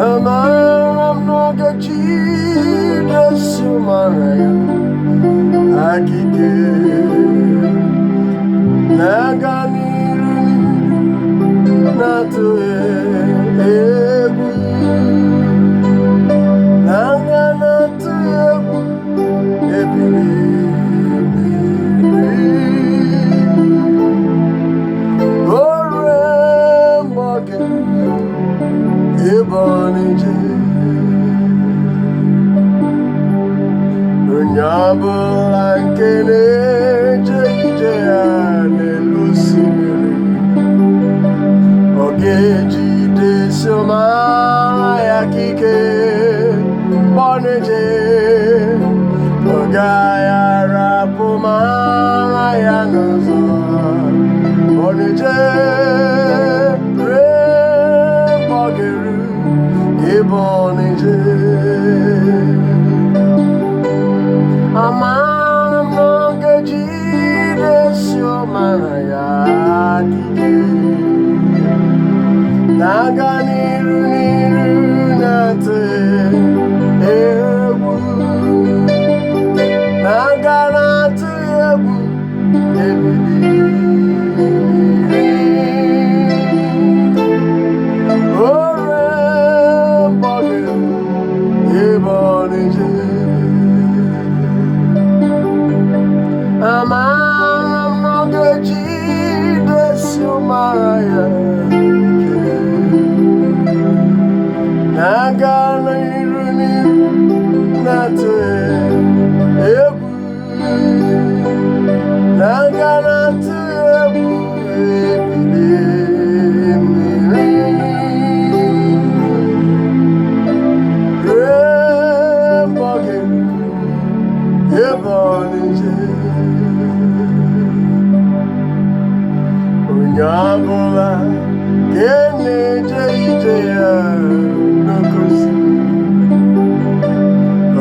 Amaram n'oge Jizọs mara ya akike na-aga n'iru na-atụ egwu na-aga na-atụ egwu ebili ore mgbake ebe ọ na-eje onye ọbụla nke na-eje ije ya n'elu osimiri ọ ga-ejidesi mara ya akike mgbe ọ na-eje ọ gaghị arapụ mara ya n'ụzọ ọ na-eje ebe ọ na-eje amara m n'oge Jizọs mara ya akike na-aga n'iru na-atụ egwu na-aga na-atụ egwu ebili amara m n'oge Jizọs mara ya na-aga n'iru na-atụ egwu na-aga na-atụ egwu ebili mmiri ebe ọ na-eje onye ọbụla nke na-eje ije ya n'oké osimiri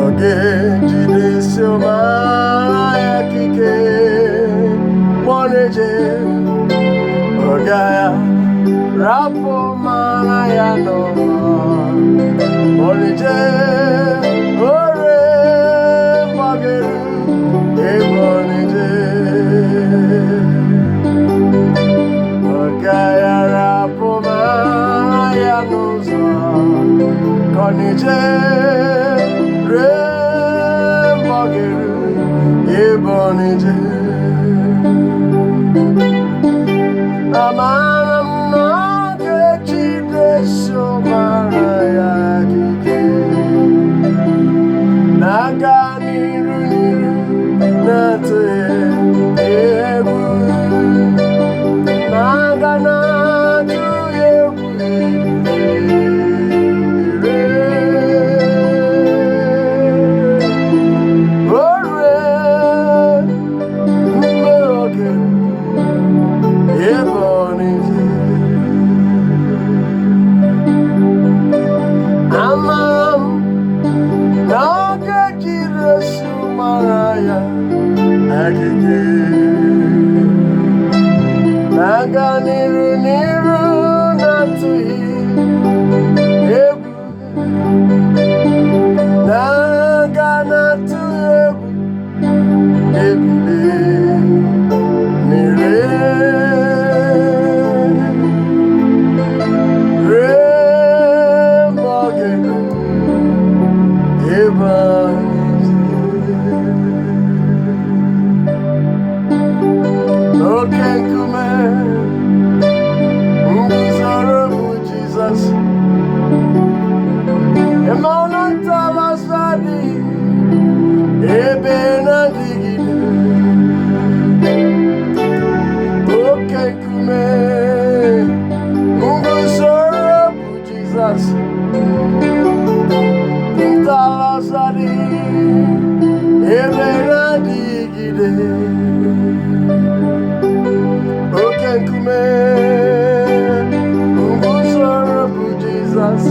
ọ ga-ejidesi mara ya akike mgbe ọ na-eje ọ gaghị rapụ mara ya n'ụwa ọ na-eje ebe ọ na-eje ọ gaghị arapụ mara ya n'ụzọ ka ọ na-eje rue mgbe ọ ga-eru ebe ọ na-eje amara m n'oge Jizọs mara ya akike na-aga n'iru na-atụ egwu na-aga na-atụ egwu ore mgbe oge ebe ọ na-eje amara m n'oge Jizọs mara ya akike na-aga n'iru na-atụghị egwu na-aga na-atụ egwu ebili mmiri rue mgbe ọ ga-eru ebe oke nkume nguzoro bụ Jizọs eme ọnụ ntọala dị ebe na-adịgide oke nkume nguzoro bụ Jizọs ntọala dị ebe na-adịgide oke nkume nguzoro bụ Jizọs